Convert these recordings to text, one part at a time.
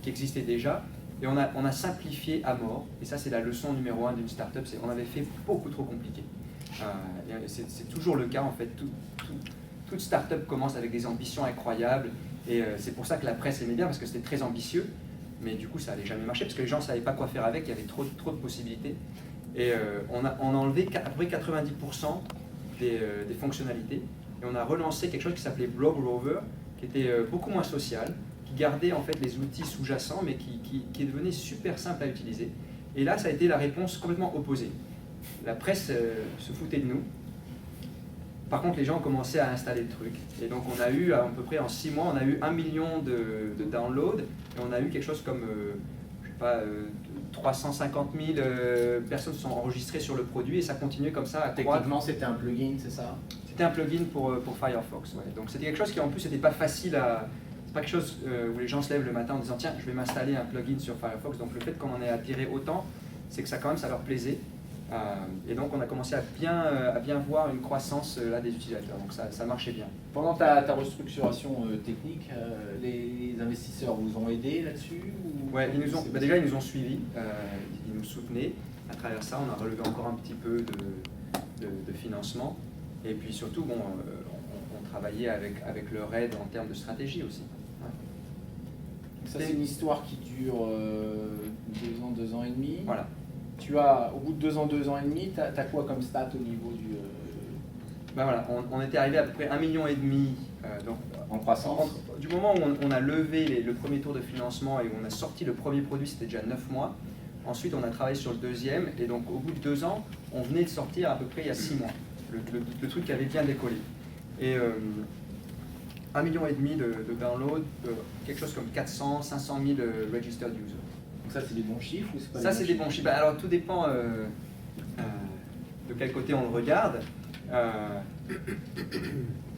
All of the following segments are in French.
qui existait déjà. Et on a simplifié à mort. Et ça, c'est la leçon numéro 1 d'une startup. On avait fait beaucoup trop compliqué. C'est toujours le cas, en fait. Toute startup commence avec des ambitions incroyables. Et c'est pour ça que la presse aimait bien, parce que c'était très ambitieux. Mais du coup, ça n'allait jamais marcher, parce que les gens ne savaient pas quoi faire avec. Il y avait trop de possibilités. Et on a enlevé à peu près 90% des fonctionnalités. Et on a relancé quelque chose qui s'appelait Blog Rover, qui était beaucoup moins social, qui gardait en fait les outils sous-jacents, mais qui devenait super simple à utiliser. Et là, ça a été la réponse complètement opposée. La presse se foutait de nous. Par contre, les gens ont commencé à installer le truc. Et donc, on a eu, à peu près en 6 mois, on a eu 1 million de downloads, et on a eu quelque chose comme, je sais pas, 350 000 personnes se sont enregistrées sur le produit, et ça continuait comme ça à croître. Techniquement, c'était un plugin, c'est ça? C'était un plugin pour Firefox, ouais. Donc c'était quelque chose qui en plus n'était pas facile à... C'est pas quelque chose où les gens se lèvent le matin en disant tiens, je vais m'installer un plugin sur Firefox. Donc le fait qu'on en ait attiré autant, c'est que ça quand même, ça leur plaisait. Et donc on a commencé à bien voir une croissance là, des utilisateurs. Donc ça marchait bien. Pendant ta restructuration technique, les investisseurs vous ont aidé là-dessus? Ouais, déjà ils nous ont suivis, ils nous soutenaient. À travers ça, on a relevé encore un petit peu de financement. Et puis surtout, bon, on travaillait avec leur aide en termes de stratégie aussi. Ouais. Ça, c'est une histoire qui dure 2 ans et demi. Voilà. Tu as, au bout de 2 ans et demi, tu as quoi comme stat au niveau du... Ben voilà, on était arrivé à peu près 1,5 million donc, en croissance. Du moment où on a levé le premier tour de financement et où on a sorti le premier produit, c'était déjà 9 mois. Ensuite, on a travaillé sur le deuxième, et donc au bout de 2 ans, on venait de sortir à peu près il y a 6 mois. Le truc qui avait bien décollé. Et 1,5 million de downloads, quelque chose comme 400, 500 000 registered users. Donc ça, c'est des bons chiffres ou c'est pas? Ça, c'est des bons chiffres. Alors, tout dépend de quel côté on le regarde.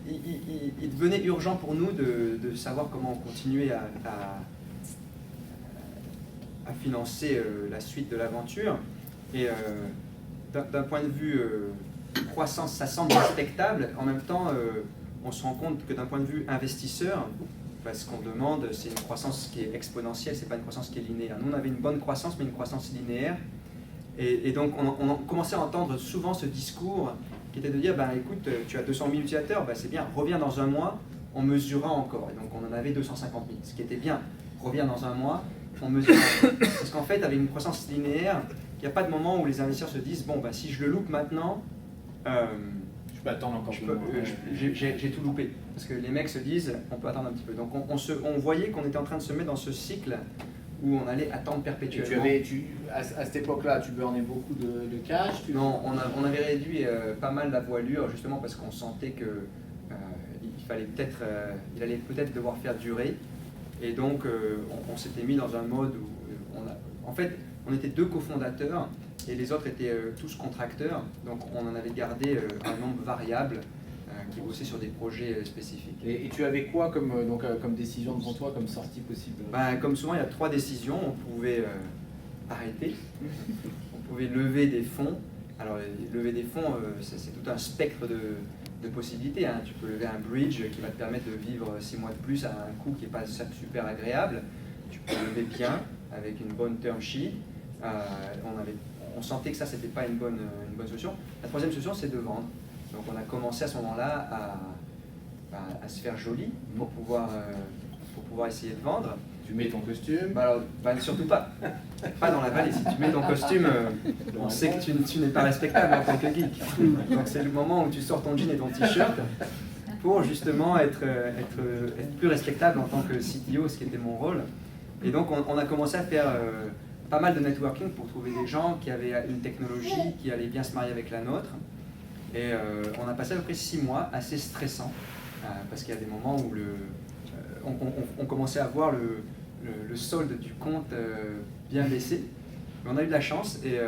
Il devenait urgent pour nous de savoir comment continuer à financer la suite de l'aventure. Et d'un point de vue croissance, ça semble respectable. En même temps, on se rend compte que d'un point de vue investisseur, ce qu'on demande, c'est une croissance qui est exponentielle, c'est pas une croissance qui est linéaire. Nous, on avait une bonne croissance, mais une croissance linéaire. Et donc, on commençait à entendre souvent ce discours qui était de dire, écoute, tu as 200 000 utilisateurs, c'est bien, reviens dans un mois, on mesurera encore. Et donc, on en avait 250 000, ce qui était bien. Reviens dans un mois, on mesurera encore. Parce qu'en fait, avec une croissance linéaire, il n'y a pas de moment où les investisseurs se disent, bon, si je le loupe maintenant, je peux attendre encore j'ai tout loupé. Parce que les mecs se disent, on peut attendre un petit peu. Donc, on voyait qu'on était en train de se mettre dans ce cycle où on allait attendre perpétuellement. À cette époque-là, tu burnais beaucoup de cash? Non, on avait réduit pas mal la voilure, justement parce qu'on sentait que il allait peut-être devoir faire durer. Et donc, on s'était mis dans un mode où en fait, on était 2 cofondateurs et les autres étaient tous contracteurs. Donc, on en avait gardé un nombre variable qui bossait sur des projets spécifiques. Et tu avais quoi comme décision devant toi, comme sortie possible? Comme souvent, il y a 3 décisions. On pouvait arrêter, on pouvait lever des fonds. Alors, lever des fonds, c'est tout un spectre de possibilités. Hein. Tu peux lever un bridge qui va te permettre de vivre 6 mois de plus à un coût qui n'est pas super agréable. Tu peux lever bien, avec une bonne term sheet. On sentait que ça, c'était pas une bonne solution. La troisième solution, c'est de vendre. Donc on a commencé à ce moment-là à se faire joli pour pouvoir essayer de vendre. Tu mets ton costume? Surtout pas. Pas dans la vallée. Si tu mets ton costume, on sait que tu n'es pas respectable en tant que geek. Donc c'est le moment où tu sors ton jean et ton t-shirt pour justement être plus respectable en tant que CTO, ce qui était mon rôle. Et donc on a commencé à faire pas mal de networking pour trouver des gens qui avaient une technologie qui allait bien se marier avec la nôtre. Et on a passé à peu près 6 mois assez stressants, parce qu'il y a des moments où on commençait à voir le solde du compte bien baisser. Mais on a eu de la chance et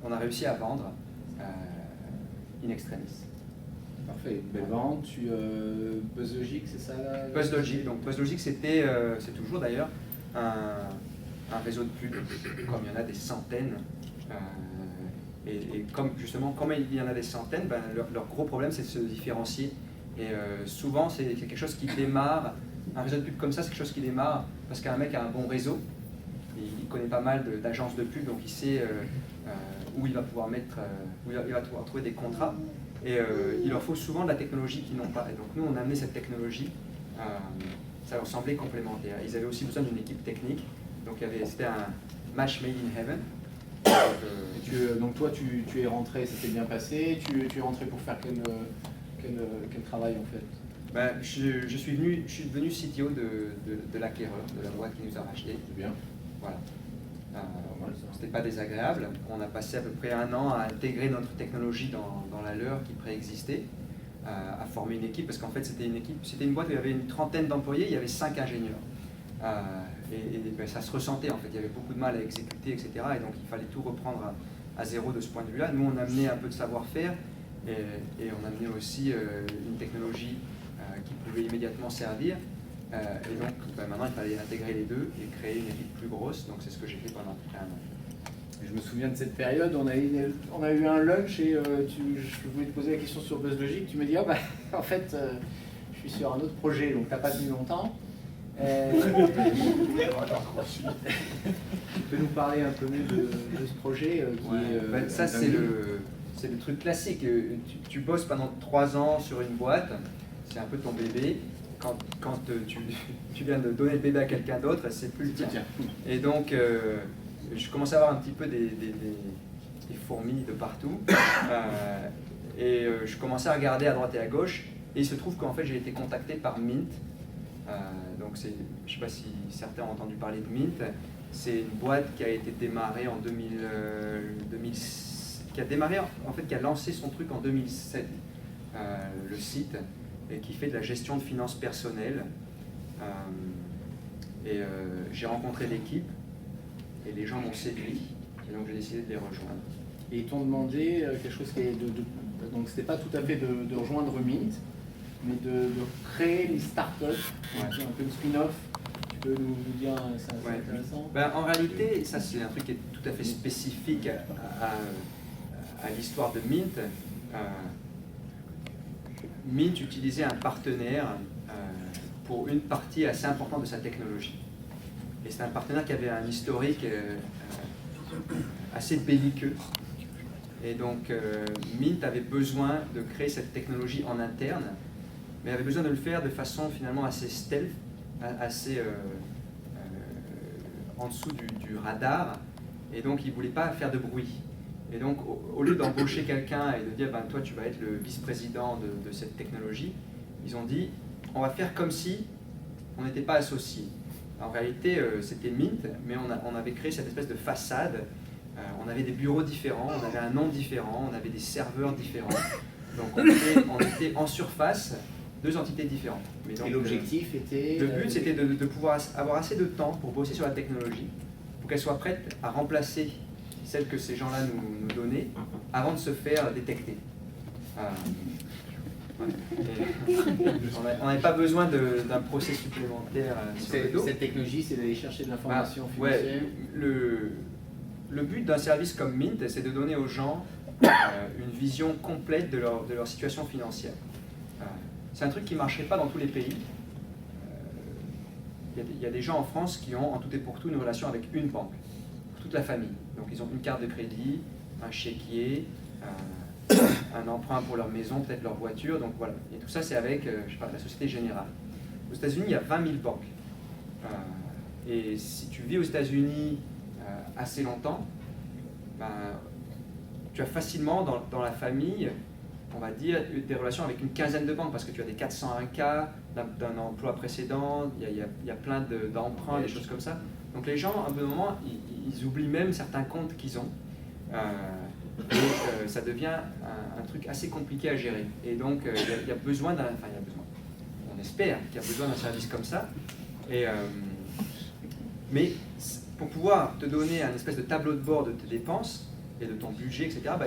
on a réussi à vendre in extremis. Parfait, une belle vente. BuzzLogic, c'est ça là? BuzzLogic, donc BuzzLogic c'est toujours d'ailleurs un réseau de pub, comme il y en a des centaines. Et comme il y en a des centaines, leur gros problème c'est de se différencier. Et souvent c'est quelque chose qui démarre Un réseau de pub comme ça, c'est quelque chose qui démarre parce qu'un mec a un bon réseau, il connaît pas mal d'agences de pub, donc il sait où il va pouvoir mettre, où il va pouvoir trouver des contrats. Et il leur faut souvent de la technologie qu'ils n'ont pas. Et donc nous, on a amené cette technologie, ça leur semblait complémentaire. Ils avaient aussi besoin d'une équipe technique, donc c'était un match made in heaven. Donc toi, tu es rentré, ça s'est bien passé, tu es rentré pour faire quel travail en fait? Ben, je suis devenu CTO de l'acquéreur, de la boîte qui nous a racheté. C'est bien. Voilà. C'était pas désagréable. On a passé à peu près 1 an à intégrer notre technologie dans la leur qui préexistait, à former une équipe, parce qu'en fait c'était une boîte où il y avait une trentaine d'employés, il y avait 5 ingénieurs. Ben, ça se ressentait en fait, il y avait beaucoup de mal à exécuter, etc. Et donc il fallait tout reprendre à zéro de ce point de vue-là. Nous on amenait un peu de savoir-faire et on amenait aussi une technologie qui pouvait immédiatement servir. Et donc ben, maintenant il fallait intégrer les deux et créer une équipe plus grosse, donc c'est ce que j'ai fait pendant 1 an. Je me souviens de cette période, on a eu un lunch et je voulais te poser la question sur BuzzLogic, tu me dis en fait je suis sur un autre projet, donc t'as pas tenu longtemps. Tu peux nous parler un peu mieux de ce projet ben, ça c'est le truc classique, tu bosses pendant 3 ans sur une boîte, c'est un peu ton bébé. Quand tu viens de donner le bébé à quelqu'un d'autre, c'est plus le tien. Et donc, je commence à avoir un petit peu des fourmis de partout. Et je commençais à regarder à droite et à gauche. Et il se trouve qu'en fait, j'ai été contacté par Mint. Donc, je ne sais pas si certains ont entendu parler de Mint. C'est une boîte qui a été démarrée en 2006, qui a lancé son truc en 2007, le site. Et qui fait de la gestion de finances personnelles. J'ai rencontré l'équipe et les gens m'ont séduit, et donc j'ai décidé de les rejoindre. Et ils t'ont demandé quelque chose qui est donc c'était pas tout à fait de rejoindre Mint, mais de créer les startups, un peu de spin-off. Tu peux nous dire, c'est intéressant? Ben, en réalité, ça c'est un truc qui est tout à fait spécifique à l'histoire de Mint. Mint utilisait un partenaire pour une partie assez importante de sa technologie. Et c'est un partenaire qui avait un historique assez belliqueux. Et donc Mint avait besoin de créer cette technologie en interne, mais avait besoin de le faire de façon finalement assez stealth, assez en dessous du radar. Et donc il ne voulait pas faire de bruit. Et donc, au lieu d'embaucher quelqu'un et de dire ben, toi tu vas être le vice-président de cette technologie, ils ont dit on va faire comme si on n'était pas associés. En réalité, c'était Mint, mais on avait créé cette espèce de façade. On avait des bureaux différents, on avait un nom différent, on avait des serveurs différents. Donc on était en surface 2 entités différentes. Mais donc, et l'objectif était... Le but c'était de pouvoir avoir assez de temps pour bosser sur la technologie, pour qu'elle soit prête à remplacer celle que ces gens-là nous donnaient, avant de se faire détecter. On n'avait pas besoin d'un procès supplémentaire sur le dos. Cette technologie, c'est d'aller chercher de l'information financière. Le but d'un service comme Mint, c'est de donner aux gens une vision complète de leur situation financière. C'est un truc qui ne marcherait pas dans tous les pays. Il y a des gens en France qui ont en tout et pour tout une relation avec une banque, toute la famille. Donc ils ont une carte de crédit, un chéquier, un emprunt pour leur maison, peut-être leur voiture, donc voilà. Et tout ça c'est avec je sais pas, la Société Générale. Aux États-Unis, il y a 20 000 banques. Et si tu vis aux États-Unis assez longtemps, ben, tu as facilement dans la famille, on va dire, des relations avec une quinzaine de banques, parce que tu as des 401K d'un emploi précédent, il y a plein d'emprunts, des choses comme ça. Donc les gens, à un bon moment, ils oublient même certains comptes qu'ils ont. Ça devient un truc assez compliqué à gérer. Et donc il y a besoin on espère qu'il y a besoin d'un service comme ça. Mais pour pouvoir te donner un espèce de tableau de bord de tes dépenses et de ton budget, etc., bah,